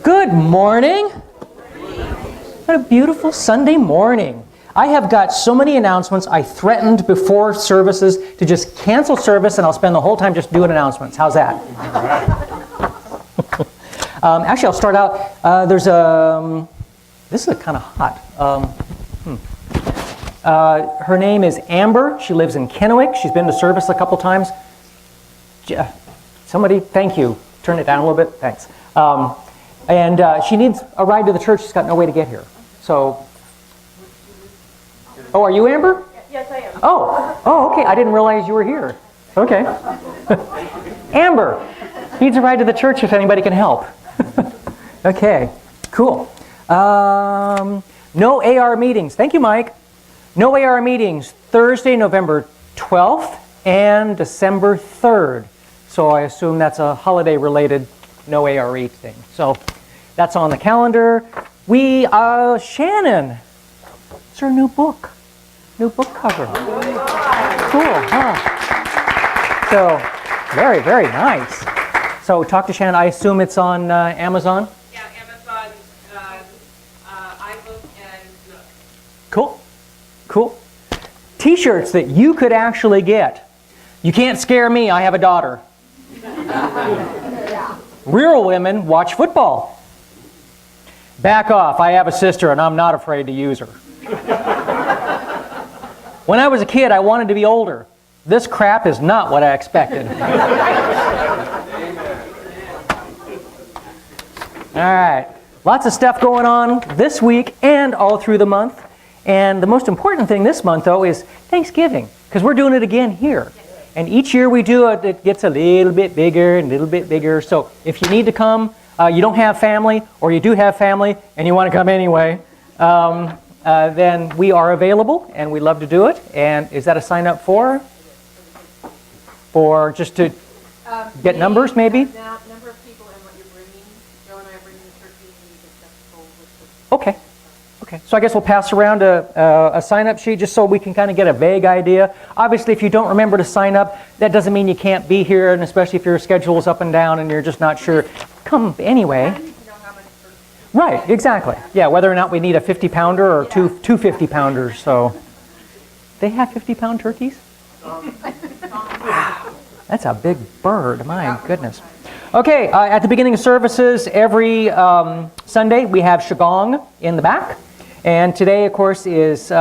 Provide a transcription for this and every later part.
Good morning. What a beautiful Sunday morning. I have got so many announcements. I threatened before services to just cancel service and I'll spend the whole time just doing announcements. How's that? Actually, I'll start out. This is kind of hot. Her name is Amber. She lives in Kennewick. She's been to service a couple times. Somebody, thank you. Turn it down a little bit. Thanks. And she needs a ride to the church. She's got no way to get here. So, oh, are you Amber? Yes, I am. Oh, okay. I didn't realize you were here. Okay. Amber needs a ride to the church if anybody can help. Okay, cool. No AR meetings. Thank you, Mike. No AR meetings Thursday, November 12th and December 3rd. So I assume that's a holiday-related no ARE thing. So that's on the calendar. Shannon, it's her new book cover. Cool, huh? So very, very nice. So talk to Shannon. I assume it's on Amazon? Yeah, Amazon, iBook, and Nook. Cool. T-shirts that you could actually get. You can't scare me, I have a daughter. Real women watch football. Back off, I have a sister and I'm not afraid to use her. When I was a kid, I wanted to be older. This crap is not what I expected. All right, lots of stuff going on this week and all through the month. And the most important thing this month, though, is Thanksgiving, because we're doing it again here. And each year we do it, it gets a little bit bigger and a little bit bigger. So if you need to come, you don't have family, or you do have family, and you want to come anyway, then we are available, and we love to do it. And is that a sign up for? For just to get numbers, maybe? Number of people and what you're bringing. Joe and I are bringing the turkey, and you just have to go with the... Okay. So I guess we'll pass around a sign-up sheet just so we can kind of get a vague idea. Obviously, if you don't remember to sign up, that doesn't mean you can't be here, and especially if your schedule is up and down and you're just not sure. Come anyway. Right, exactly. Yeah, whether or not we need a 50-pounder or two 50-pounders. So they have 50-pound turkeys? Wow, that's a big bird. My goodness. Okay, at the beginning of services, every Sunday, we have Qigong in the back. And today, of course, is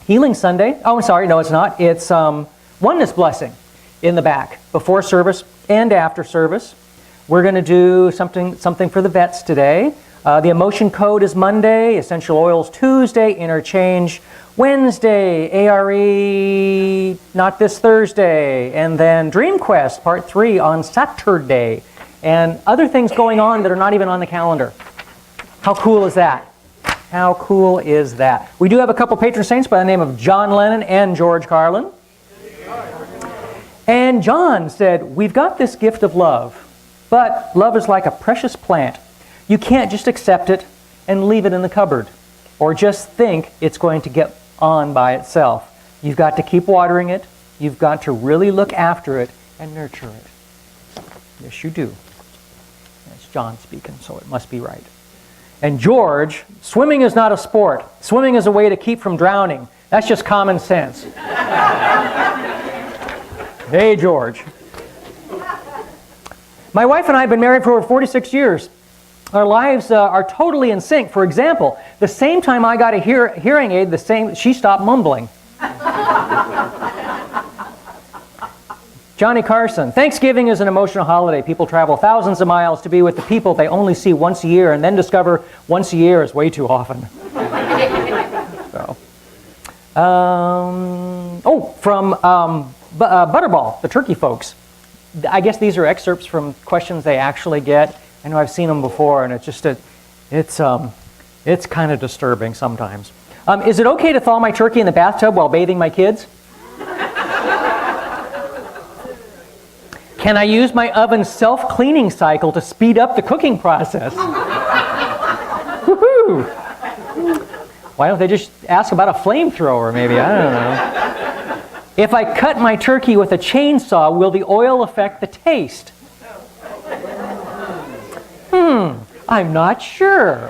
Healing Sunday. Oh, I'm sorry, no, it's not. It's Oneness Blessing in the back, before service and after service. We're going to do something for the vets today. The Emotion Code is Monday, Essential Oils Tuesday, Interchange Wednesday, ARE not this Thursday, and then Dream Quest Part 3 on Saturday, and other things going on that are not even on the calendar. How cool is that? How cool is that? We do have a couple patron saints by the name of John Lennon and George Carlin. And John said, we've got this gift of love, but love is like a precious plant. You can't just accept it and leave it in the cupboard, or just think it's going to get on by itself. You've got to keep watering it. You've got to really look after it and nurture it. Yes, you do. That's John speaking, so it must be right. And George, swimming is not a sport. Swimming is a way to keep from drowning. That's just common sense. Hey, George. My wife and I have been married for over 46 years. Our lives are totally in sync. For example, the same time I got a hearing aid, she stopped mumbling. Johnny Carson, Thanksgiving is an emotional holiday. People travel thousands of miles to be with the people they only see once a year and then discover once a year is way too often. From Butterball, the turkey folks. I guess these are excerpts from questions they actually get. I know I've seen them before, and it's just it's kind of disturbing sometimes. Is it okay to thaw my turkey in the bathtub while bathing my kids? Can I use my oven's self-cleaning cycle to speed up the cooking process? Woohoo! Why don't they just ask about a flamethrower, maybe? I don't know. If I cut my turkey with a chainsaw, will the oil affect the taste? I'm not sure.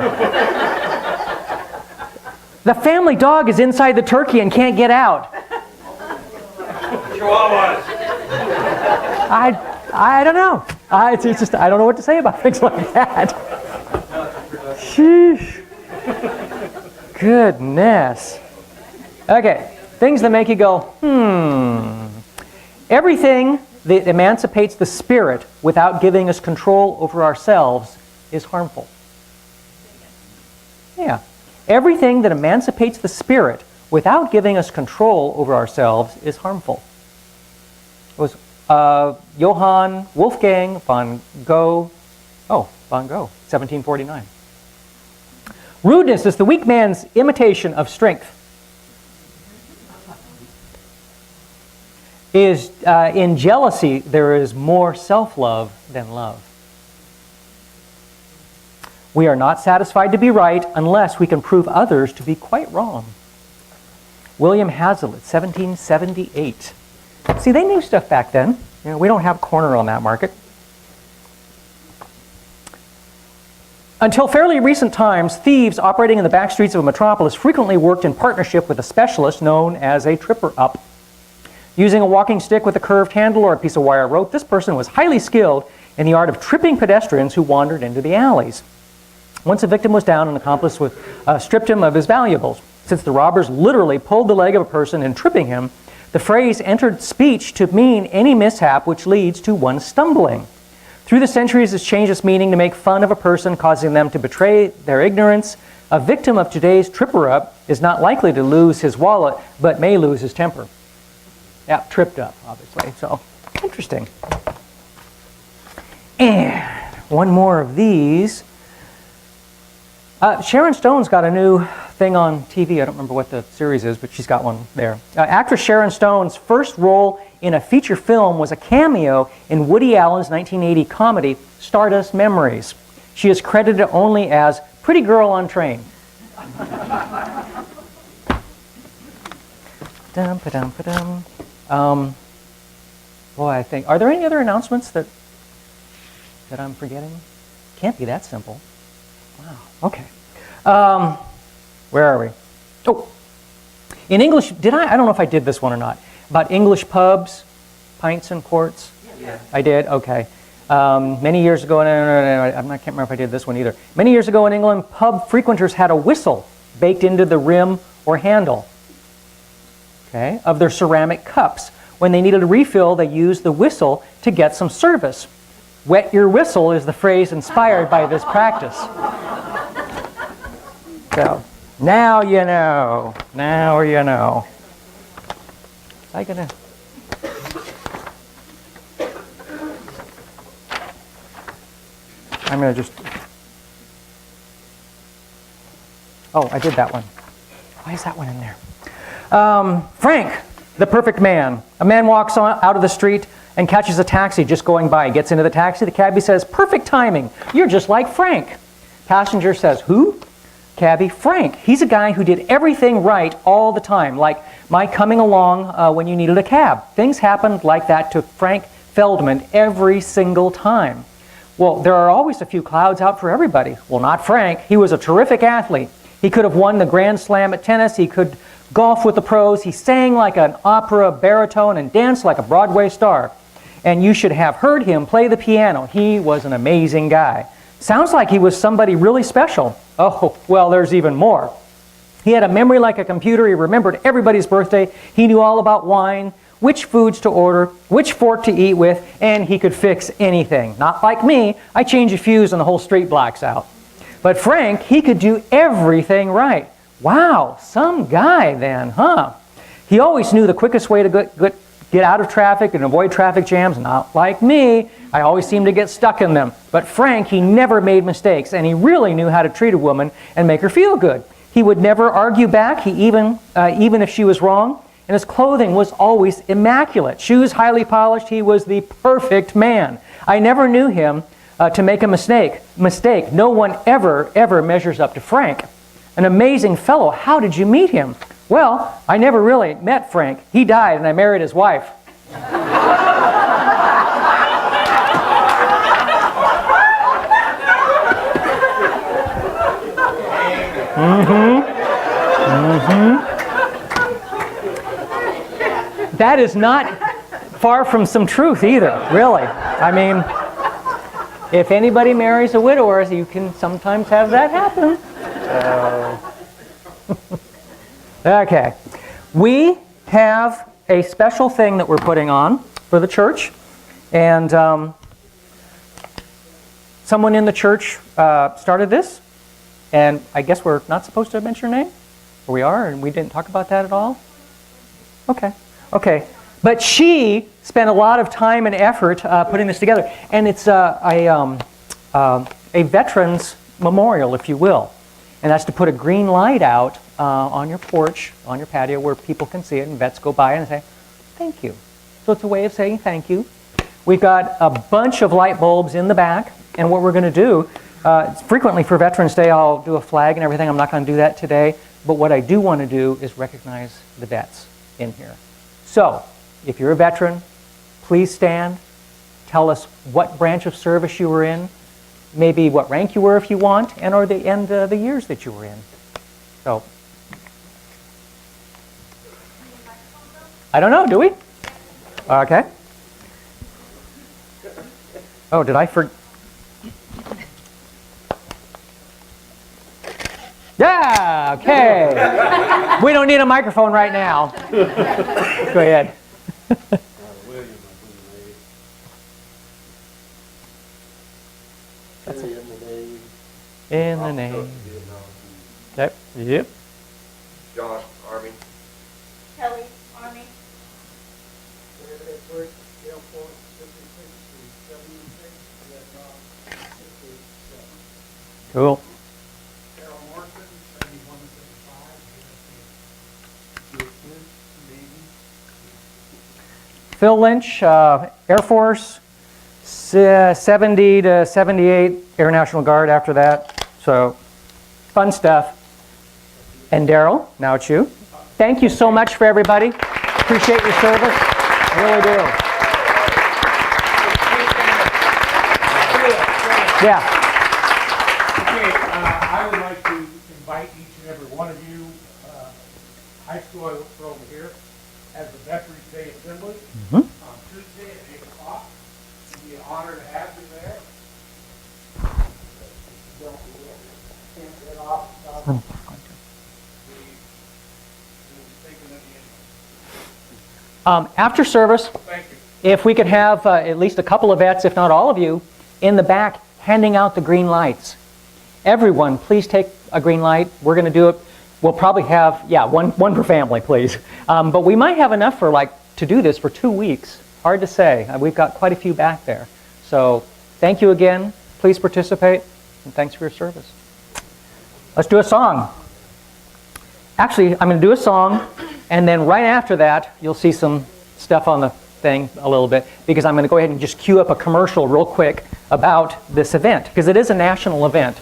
The family dog is inside the turkey and can't get out. Chihuahuas. I don't know. It's just, I don't know what to say about things like that. Sheesh. Goodness. Okay, things that make you go, Everything that emancipates the spirit without giving us control over ourselves is harmful. Yeah. Everything that emancipates the spirit without giving us control over ourselves is harmful. It was Johann Wolfgang von Goethe, 1749. Rudeness is the weak man's imitation of strength. In jealousy, there is more self-love than love. We are not satisfied to be right unless we can prove others to be quite wrong. William Hazlitt, 1778. See, they knew stuff back then. You know, we don't have a corner on that market. Until fairly recent times, thieves operating in the back streets of a metropolis frequently worked in partnership with a specialist known as a tripper-up. Using a walking stick with a curved handle or a piece of wire rope, this person was highly skilled in the art of tripping pedestrians who wandered into the alleys. Once a victim was down, an accomplice stripped him of his valuables. Since the robbers literally pulled the leg of a person in tripping him, the phrase entered speech to mean any mishap which leads to one stumbling. Through the centuries, it's changed its meaning to make fun of a person, causing them to betray their ignorance. A victim of today's tripper-up is not likely to lose his wallet, but may lose his temper. Yeah, tripped up, obviously. So, interesting. And one more of these. Sharon Stone's got a new thing on TV. I don't remember what the series is, but she's got one there. Actress Sharon Stone's first role in a feature film was a cameo in Woody Allen's 1980 comedy, Stardust Memories. She is credited only as Pretty Girl on Train. Boy, I think, are there any other announcements that I'm forgetting? Can't be that simple. Wow, okay. Where are we? Oh, in English, I don't know if I did this one or not, about English pubs, pints and quarts? Yeah. I did? Okay. Many years ago, I can't remember if I did this one either. Many years ago in England, pub frequenters had a whistle baked into the rim or handle, okay, of their ceramic cups. When they needed a refill, they used the whistle to get some service. Wet your whistle is the phrase inspired by this practice. So, now you know. Now you know. I'm gonna... just... Oh, I did that one. Why is that one in there? Frank, the perfect man. A man walks out of the street and catches a taxi just going by. He gets into the taxi. The cabbie says, "Perfect timing. You're just like Frank." Passenger says, "Who?" Cabbie, "Frank. He's a guy who did everything right all the time, like my coming along when you needed a cab. Things happened like that to Frank Feldman every single time." Well, there are always a few clouds out for everybody. Well, not Frank. He was a terrific athlete. He could have won the Grand Slam at tennis. He could golf with the pros. He sang like an opera baritone and danced like a Broadway star. And you should have heard him play the piano. He was an amazing guy. Sounds like he was somebody really special. Oh, well, there's even more. He had a memory like a computer. He remembered everybody's birthday. He knew all about wine, which foods to order, which fork to eat with, and he could fix anything. Not like me. I change a fuse and the whole street blacks out. But Frank, he could do everything right. Wow, some guy then, huh? He always knew the quickest way to get out of traffic and avoid traffic jams. Not like me. I always seem to get stuck in them. But Frank, he never made mistakes, and he really knew how to treat a woman and make her feel good. He would never argue back, even if she was wrong. And his clothing was always immaculate. Shoes highly polished. He was the perfect man. I never knew him to make a mistake. No one ever measures up to Frank. An amazing fellow. How did you meet him? Well, I never really met Frank. He died and I married his wife. That is not far from some truth either, really. I mean, if anybody marries a widower, you can sometimes have that happen. Okay. We have a special thing that we're putting on for the church. And someone in the church started this. And I guess we're not supposed to mention her name? Or we are, and we didn't talk about that at all? Okay. Okay. But she spent a lot of time and effort putting this together. And it's a veteran's memorial, if you will. And that's to put a green light out on your porch, on your patio, where people can see it, and vets go by and say, thank you. So it's a way of saying thank you. We've got a bunch of light bulbs in the back, and what we're going to do, frequently for Veterans Day, I'll do a flag and everything. I'm not going to do that today. But what I do want to do is recognize the vets in here. So, if you're a veteran, please stand. Tell us what branch of service you were in, maybe what rank you were if you want, and or the years that you were in. So, I don't know, do we? Okay. Oh, did I forget? Yeah, okay. We don't need a microphone right now. Go ahead. In the name. Yep. Yep. Josh, Army. Kelly, Army. Cool. Phil Lynch, Air Force, 70 to 78, Air National Guard after that. So, fun stuff. And Daryl, now it's you. Thank you so much for everybody. Appreciate your service. I really do. Yeah. Okay, I would like to invite each and every one of you, high school I look for over here, as the Veterans Day Assembly on Tuesday at 8 o'clock. It'd be an honor to have you there. Can't get off without the thinking of the end. After service, Thank you. if we could have at least a couple of vets, if not all of you, in the back handing out the green lights. Everyone, please take a green light. We're going to do it. We'll probably have, one per family, please. But we might have enough for to do this for 2 weeks. Hard to say. We've got quite a few back there. So thank you again. Please participate, and thanks for your service. Let's do a song. Actually, I'm going to do a song, and then right after that, you'll see some stuff on the thing a little bit, because I'm going to go ahead and just cue up a commercial real quick about this event, because it is a national event.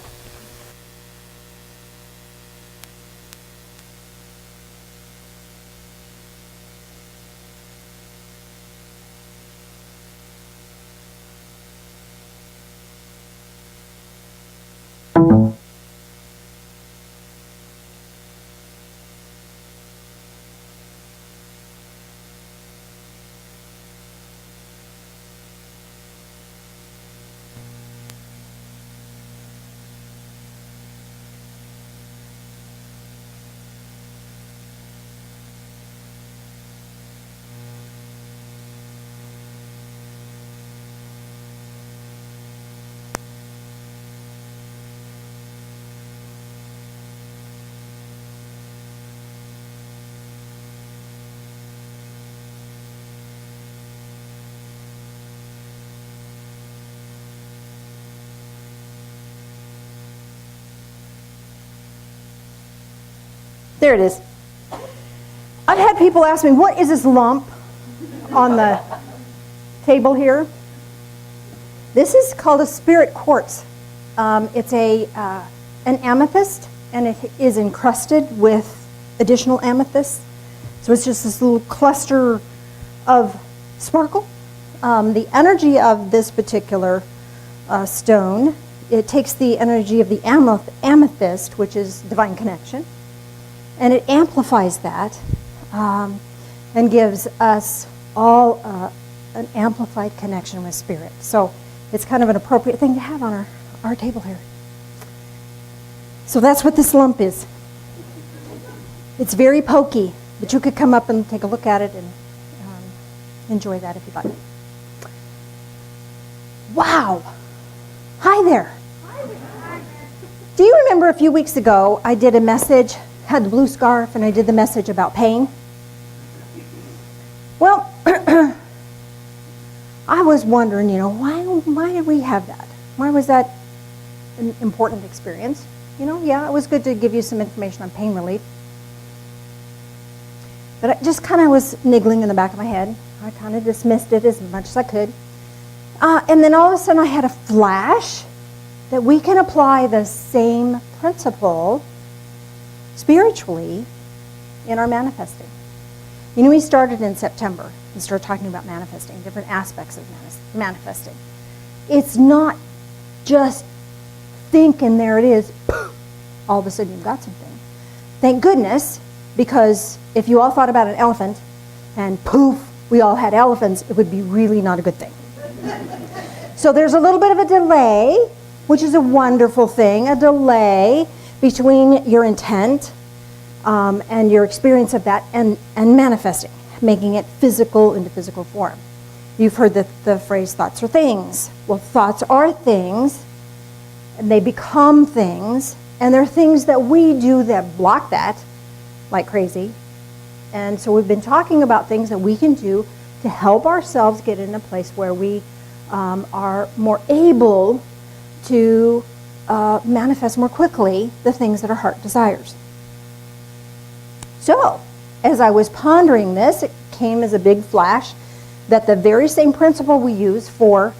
There it is. I've had people ask me, what is this lump on the table here? This is called a spirit quartz. It's an amethyst, and it is encrusted with additional amethyst. So it's just this little cluster of sparkle. The energy of this particular stone it takes the energy of the amethyst, which is divine connection, and it amplifies that and gives us all an amplified connection with spirit. So it's kind of an appropriate thing to have on our table here. So that's what this lump is. It's very pokey, but you could come up and take a look at it and enjoy that if you'd like. Wow. Hi there. Do you remember a few weeks ago I did a message, had the blue scarf, and I did the message about pain? Well, I was wondering, why did we have that? Why was that an important experience? Yeah, it was good to give you some information on pain relief. But I just kind of was niggling in the back of my head. I kind of dismissed it as much as I could. And then all of a sudden I had a flash that we can apply the same principle spiritually in our manifesting. We started in September and started talking about manifesting, different aspects of manifesting. It's not just think and there it is, all of a sudden you've got something. Thank goodness, because if you all thought about an elephant and poof, we all had elephants, it would be really not a good thing. So there's a little bit of a delay, which is a wonderful thing, a delay between your intent and your experience of that and manifesting, making it physical into physical form. You've heard the phrase, thoughts are things. Well, thoughts are things, and they become things, and there are things that we do that block that like crazy. And so we've been talking about things that we can do to help ourselves get in a place where we are more able to manifest more quickly the things that our heart desires. So, as I was pondering this, it came as a big flash that the very same principle we use for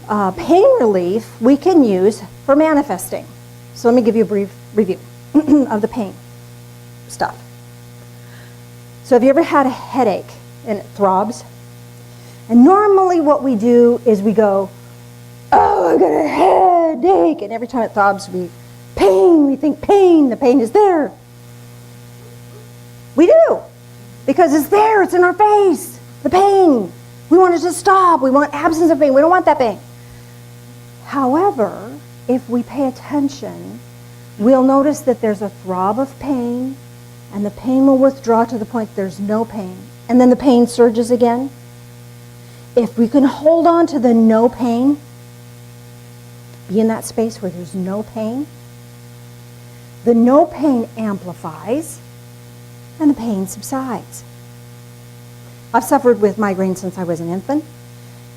pain relief, we can use for manifesting. So let me give you a brief review of the pain stuff. So have you ever had a headache and it throbs? And normally what we do is we go, oh, I got a headache. And every time it throbs, we think pain, the pain is there. We do, because it's there, it's in our face, the pain. We want it to stop, we want absence of pain, we don't want that pain. However, if we pay attention, we'll notice that there's a throb of pain, and the pain will withdraw to the point there's no pain. And then the pain surges again. If we can hold on to the no pain, be in that space where there's no pain, the no pain amplifies, and the pain subsides. I've suffered with migraine since I was an infant,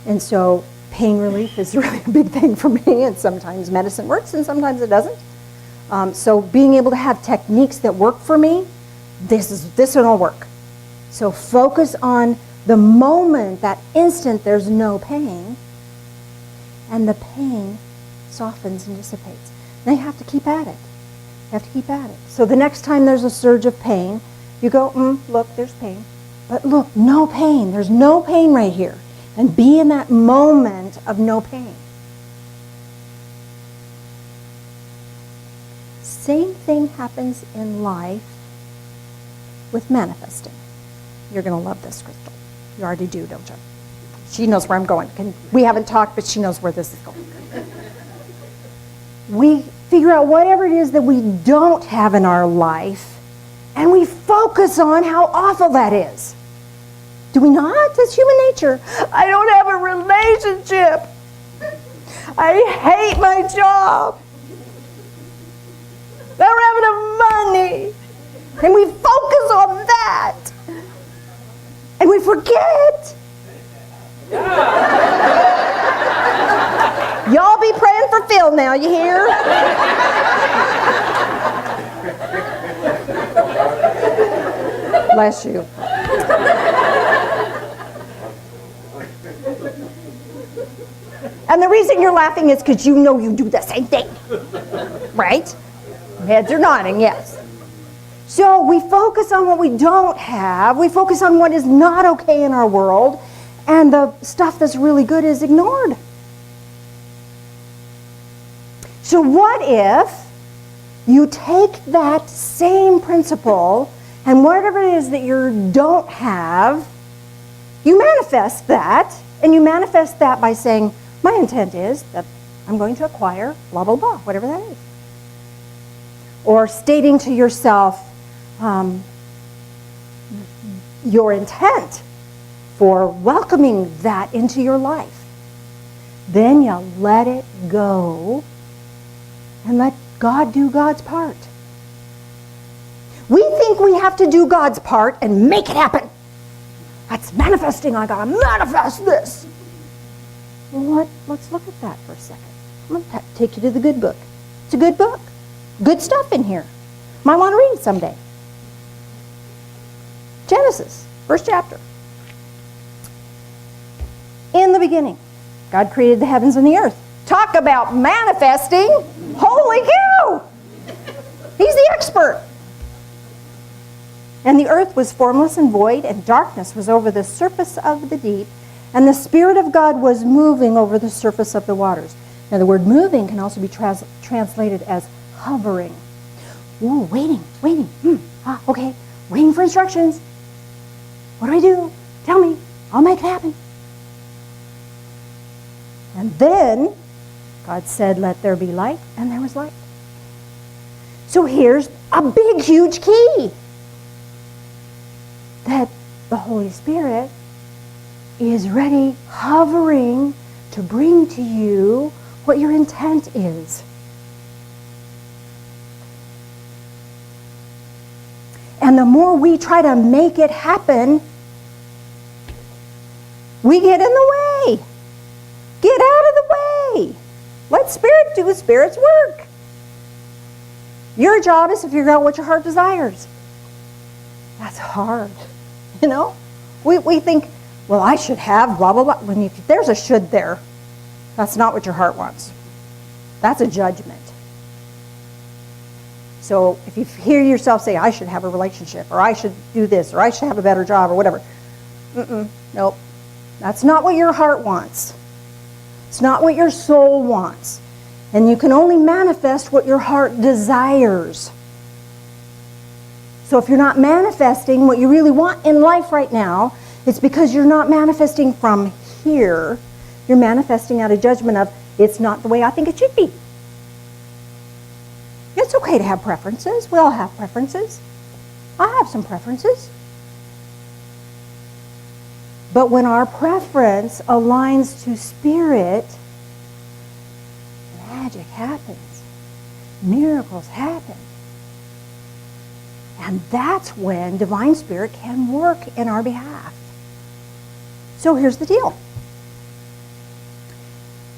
and so pain relief is really a big thing for me, and sometimes medicine works and sometimes it doesn't. So being able to have techniques that work for me, this one will work. So focus on the moment, that instant there's no pain, and the pain softens and dissipates. Now you have to keep at it. You have to keep at it. So the next time there's a surge of pain, you go, look, there's pain. But look, no pain. There's no pain right here. And be in that moment of no pain. Same thing happens in life with manifesting. You're going to love this, Crystal. You already do, don't you? She knows where I'm going. We haven't talked, but she knows where this is going. We figure out whatever it is that we don't have in our life, and we focus on how awful that is. Do we not? It's human nature. I don't have a relationship. I hate my job. I don't have enough money. And we focus on that. And we forget. Y'all be praying for Phil now, you hear? Bless you. And the reason you're laughing is because you know you do the same thing. Right? Heads are nodding, yes. So we focus on what we don't have. We focus on what is not okay in our world. And the stuff that's really good is ignored. So what if you take that same principle and whatever it is that you don't have, you manifest that, and you manifest that by saying, my intent is that I'm going to acquire blah, blah, blah, whatever that is. Or stating to yourself your intent for welcoming that into your life. Then you let it go and let God do God's part. We think we have to do God's part and make it happen. That's manifesting. I gotta manifest this. Well, let's look at that for a second. I'm going to take you to the good book. It's a good book. Good stuff in here. Might want to read it someday. Genesis, first chapter. In the beginning, God created the heavens and the earth. Talk about manifesting. Holy cow! He's the expert. And the earth was formless and void, and darkness was over the surface of the deep, and the Spirit of God was moving over the surface of the waters. Now, the word moving can also be translated as hovering. Ooh, waiting. Okay, waiting for instructions. What do I do? Tell me. I'll make it happen. And then God said, let there be light, and there was light. So here's a big, huge key. That the Holy Spirit is ready, hovering to bring to you what your intent is. And the more we try to make it happen, we get in the way. Get out of the way. Let Spirit do Spirit's work. Your job is to figure out what your heart desires. That's hard, you know? We think, well, I should have blah, blah, blah. When if there's a should there, that's not what your heart wants. That's a judgment. So if you hear yourself say, I should have a relationship, or I should do this, or I should have a better job, or whatever. Nope. That's not what your heart wants. It's not what your soul wants. And you can only manifest what your heart desires. So if you're not manifesting what you really want in life right now, it's because you're not manifesting from here. You're manifesting out of judgment of, it's not the way I think it should be. It's okay to have preferences. We all have preferences. I have some preferences. But when our preference aligns to Spirit, magic happens. Miracles happen. And that's when Divine Spirit can work in our behalf. So here's the deal.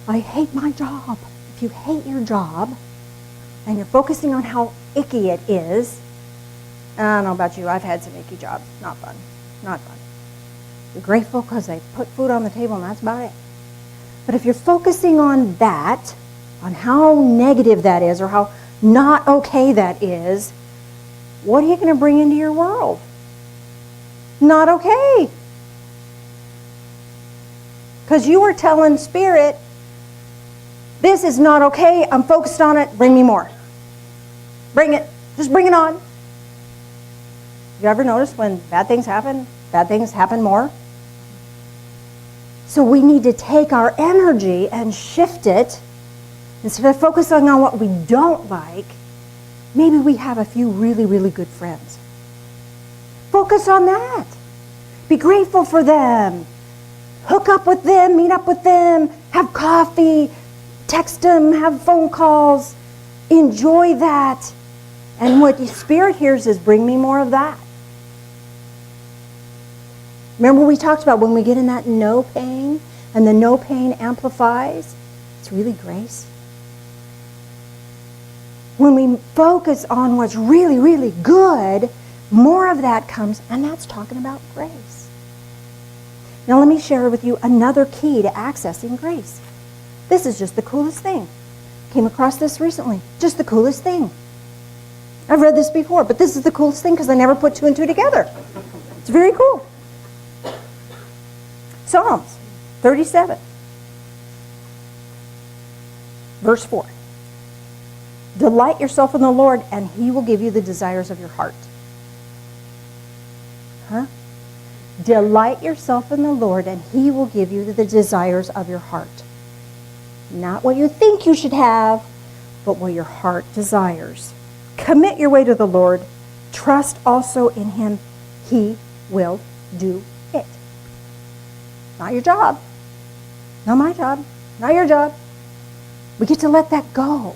I hate my job. If you hate your job and you're focusing on how icky it is, I don't know about you, I've had some icky jobs. Not fun. Not fun. You're grateful because they put food on the table and that's about it. But if you're focusing on that, on how negative that is or how not okay that is, what are you going to bring into your world? Not okay. Because you were telling Spirit, this is not okay, I'm focused on it, bring me more. Bring it. Just bring it on. You ever notice when bad things happen more? So we need to take our energy and shift it. Instead of focusing on what we don't like, maybe we have a few really, really good friends. Focus on that. Be grateful for them. Hook up with them, meet up with them, have coffee, text them, have phone calls. Enjoy that. And what the Spirit hears is, bring me more of that. Remember we talked about when we get in that no pain, and the no pain amplifies? It's really grace. When we focus on what's really, really good, more of that comes, and that's talking about grace. Now let me share with you another key to accessing grace. This is just the coolest thing. Came across this recently. Just the coolest thing. I've read this before, but this is the coolest thing because I never put two and two together. It's very cool. Psalms 37, verse 4. Delight yourself in the Lord, and He will give you the desires of your heart. Huh? Delight yourself in the Lord, and He will give you the desires of your heart. Not what you think you should have, but what your heart desires. Commit your way to the Lord. Trust also in Him. He will do it. Not your job. Not my job. Not your job. We get to let that go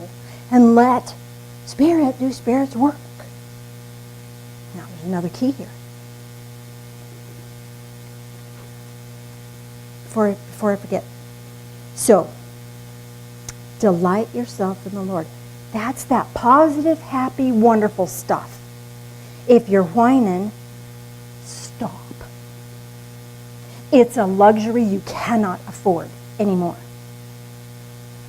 and let Spirit do Spirit's work. Now, there's another key here. Before I forget. So, delight yourself in the Lord. That's that positive, happy, wonderful stuff. If you're whining, stop. It's a luxury you cannot afford anymore.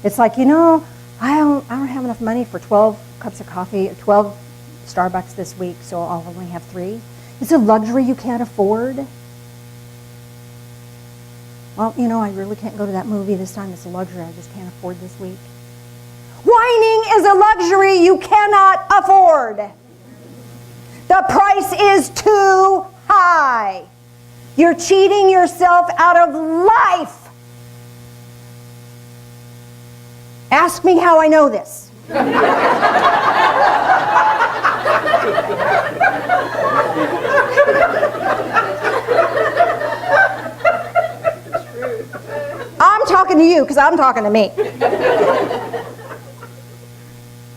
It's like, I don't have enough money for 12 cups of coffee, 12 Starbucks this week, so I'll only have 3. It's a luxury you can't afford. Well, I really can't go to that movie this time. It's a luxury I just can't afford this week. Whining is a luxury you cannot afford. The price is too high. You're cheating yourself out of life. Ask me how I know this. I'm talking to you because I'm talking to me.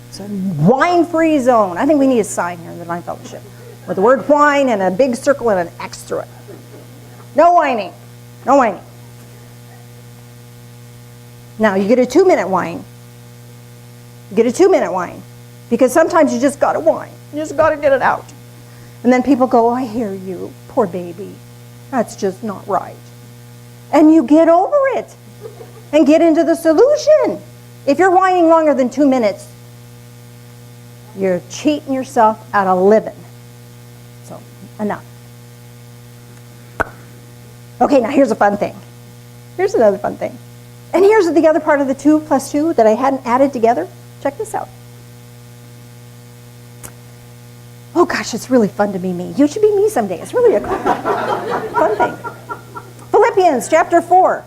It's a wine-free zone. I think we need a sign here in the Divine Fellowship with the word wine and a big circle and an X through it. No whining. No whining. Now, you get a 2-minute whine. You get a 2-minute whine. Because sometimes you just got to whine. You just got to get it out. And then people go, I hear you. Poor baby. That's just not right. And you get over it. And get into the solution. If you're whining longer than 2 minutes, you're cheating yourself out of living. So, enough. Okay, now here's a fun thing. Here's another fun thing. And here's the other part of the 2 plus 2 that I hadn't added together. Check this out. Oh gosh, it's really fun to be me. You should be me someday. It's really a fun thing. Philippians chapter 4.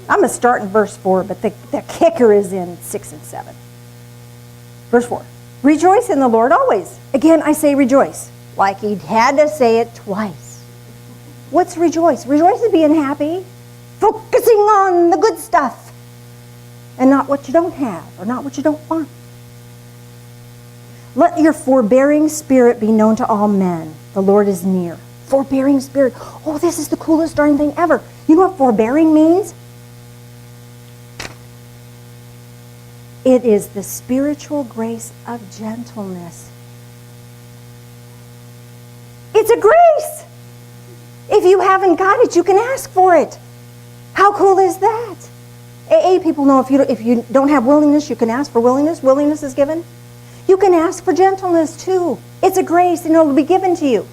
I'm going to start in verse 4, but the kicker is in 6 and 7. Verse 4. Rejoice in the Lord always. Again, I say rejoice. Like he had to say it twice. What's rejoice? Rejoice is being happy. Focusing on the good stuff. And not what you don't have or not what you don't want. Let your forbearing spirit be known to all men. The Lord is near. Forbearing spirit. Oh, this is the coolest darn thing ever. You know what forbearing means? It is the spiritual grace of gentleness. It's a grace. If you haven't got it, you can ask for it. How cool is that? AA people know if you don't have willingness, you can ask for willingness. Willingness is given. You can ask for gentleness too. It's a grace and it will be given to you.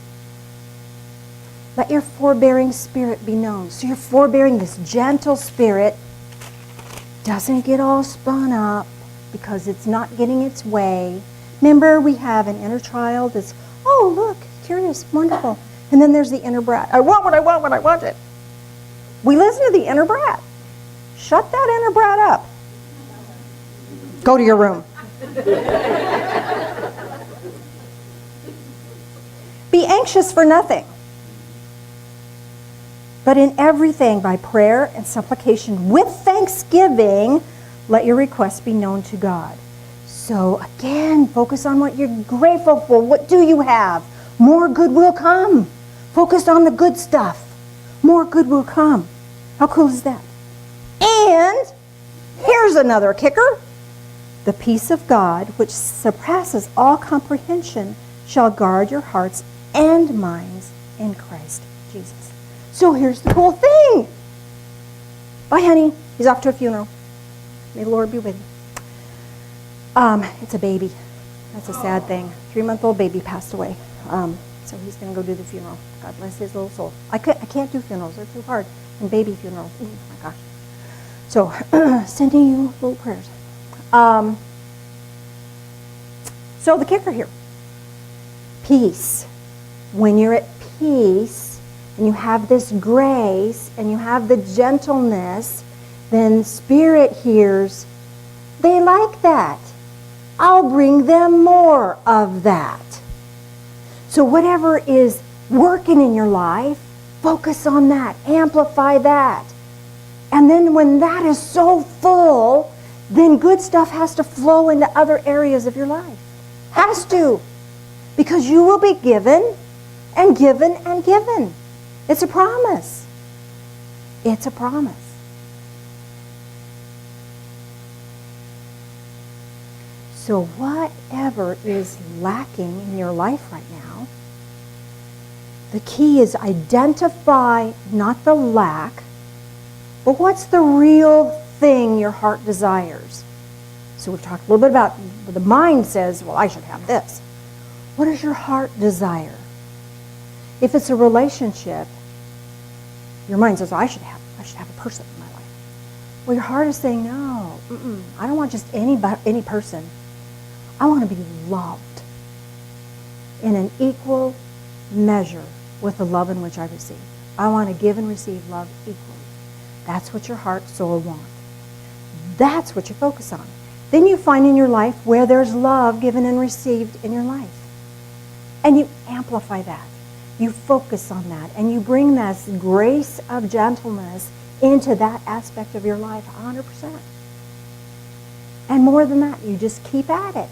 Let your forbearing spirit be known. So you're forbearing, this gentle spirit doesn't get all spun up because it's not getting its way. Remember, we have an inner child that's, oh, look, curious, wonderful. And then there's the inner brat. I want what I want when I want it. We listen to the inner brat. Shut that inner brat up. Go to your room. Be anxious for nothing, but in everything by prayer and supplication with thanksgiving, let your requests be known to God. So again, focus on what you're grateful for. What do you have? More good will come. Focus on the good stuff. More good will come. How cool is that? And here's another kicker. The peace of God, which surpasses all comprehension, shall guard your hearts and minds in Christ Jesus. So here's the cool thing. Bye, honey. He's off to a funeral. May the Lord be with you. It's a baby. That's a sad thing. 3-month-old baby passed away. So he's going to go do the funeral. God bless his little soul. I can't do funerals. They're too hard. And baby funerals. Oh, my gosh. So, sending you little prayers. So the kicker here, peace. When you're at peace and you have this grace and you have the gentleness, then Spirit hears, they like that. I'll bring them more of that. So whatever is working in your life, focus on that, amplify that. And then when that is so full, then good stuff has to flow into other areas of your life. Has to. Because you will be given and given and given. It's a promise. It's a promise. So whatever is lacking in your life right now, the key is identify not the lack, but what's the real thing your heart desires. So we've talked a little bit about the mind says, well, I should have this. What does your heart desire? If it's a relationship, your mind says, I should have a person in my life. Well, your heart is saying, no, I don't want just any person. I want to be loved in an equal measure with the love in which I receive. I want to give and receive love equally. That's what your heart, soul want. That's what you focus on. Then you find in your life where there's love given and received in your life. And you amplify that. You focus on that. And you bring this grace of gentleness into that aspect of your life 100%. And more than that, you just keep at it.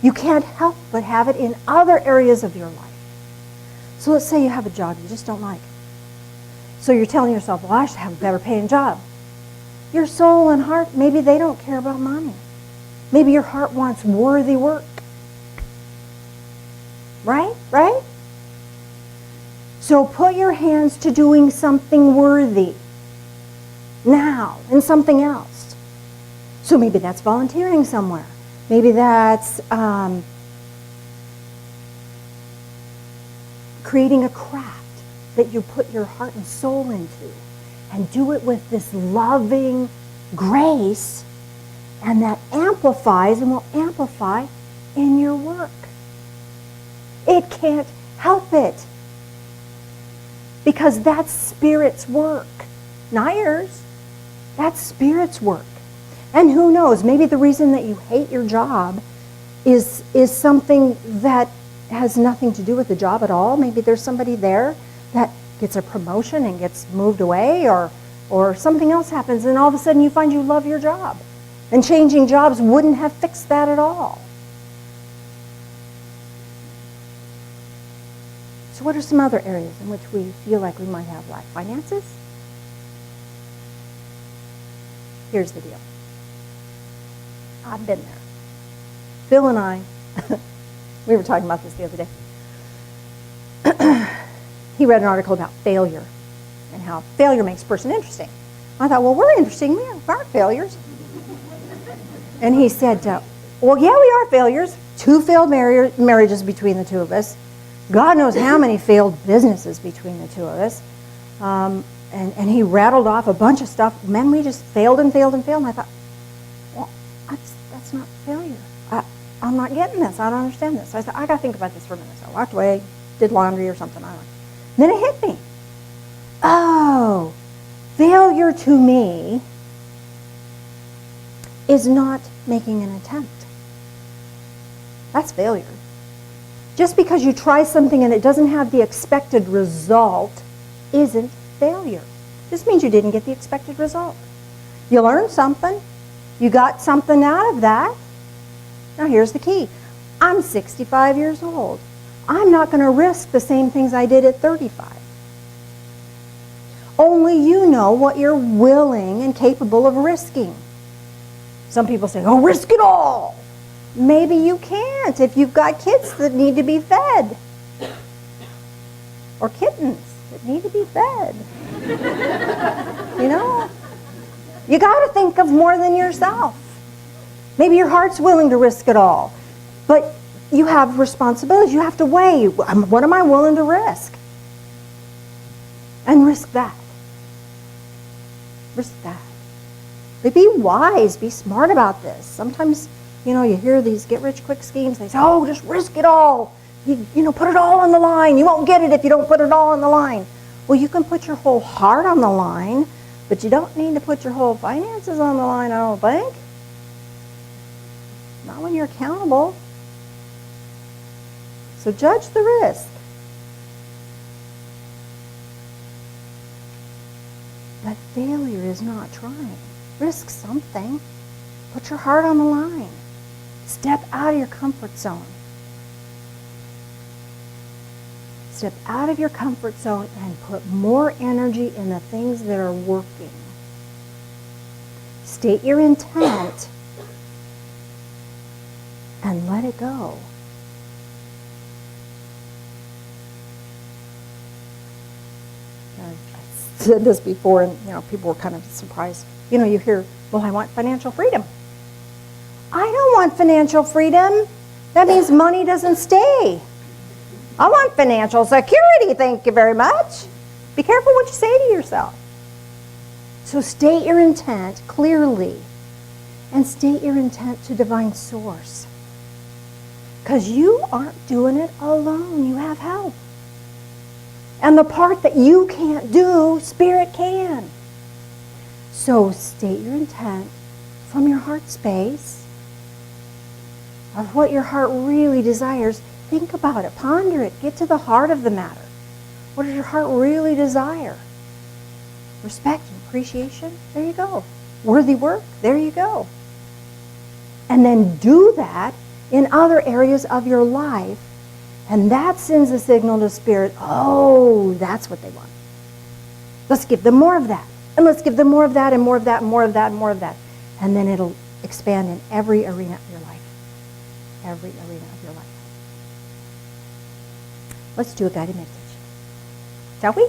You can't help but have it in other areas of your life. So let's say you have a job you just don't like. So you're telling yourself, well, I should have a better paying job. Your soul and heart, maybe they don't care about money. Maybe your heart wants worthy work. Right? Right? So put your hands to doing something worthy now and something else. So maybe that's volunteering somewhere. Maybe that's creating a craft that you put your heart and soul into, and do it with this loving grace, and that amplifies and will amplify in your work. It can't help it, because that's Spirit's work, not yours. That's Spirit's work. And who knows, maybe the reason that you hate your job is something that has nothing to do with the job at all. Maybe there's somebody there that gets a promotion and gets moved away, or something else happens, and all of a sudden you find you love your job. And changing jobs wouldn't have fixed that at all. So what are some other areas in which we feel like we might have lack? Finances? Here's the deal. I've been there. Phil and I, we were talking about this the other day. He read an article about failure and how failure makes a person interesting. I thought, well, we're interesting. We aren't failures. And he said, well, yeah, we are failures. 2 failed marriages between the two of us. God knows how many failed businesses between the two of us. And he rattled off a bunch of stuff. Man, we just failed and failed and failed. And I thought, well, that's not failure. I'm not getting this. I don't understand this. So I said, I got to think about this for a minute. So I walked away, did laundry or something. I don't know. Then it hit me. Oh, failure to me is not making an attempt. That's failure. Just because you try something and it doesn't have the expected result isn't failure. This means you didn't get the expected result. You learned something. You got something out of that. Now here's the key. I'm 65 years old. I'm not going to risk the same things I did at 35. Only you know what you're willing and capable of risking. Some people say, oh, risk it all. Maybe you can't if you've got kids that need to be fed. Or kittens that need to be fed. You know? You got to think of more than yourself. Maybe your heart's willing to risk it all. But you have responsibilities. You have to weigh, what am I willing to risk? And risk that. Risk that. But be wise, be smart about this. Sometimes You know, you hear these get-rich-quick schemes. They say, oh, just risk it all. You know, put it all on the line. You won't get it if you don't put it all on the line. Well, you can put your whole heart on the line, but you don't need to put your whole finances on the line, I don't think. Not when you're accountable. So judge the risk. But failure is not trying. Risk something. Put your heart on the line. Step out of your comfort zone. Step out of your comfort zone and put more energy in the things that are working. State your intent and let it go. I said this before, and people were kind of surprised. You hear, well, I want financial freedom. I don't want financial freedom. That means money doesn't stay. I want financial security, thank you very much. Be careful what you say to yourself. So state your intent clearly, and state your intent to divine source. Because you aren't doing it alone. You have help. And the part that you can't do, Spirit can. So state your intent from your heart space of what your heart really desires. Think about it. Ponder it. Get to the heart of the matter. What does your heart really desire? Respect and appreciation? There you go. Worthy work? There you go. And then do that in other areas of your life, and that sends a signal to Spirit, oh, that's what they want. Let's give them more of that, and let's give them more of that, and more of that, and more of that, and more of that. And then it'll expand in every arena of your life. Every arena of your life. Let's do a guided meditation. Shall we?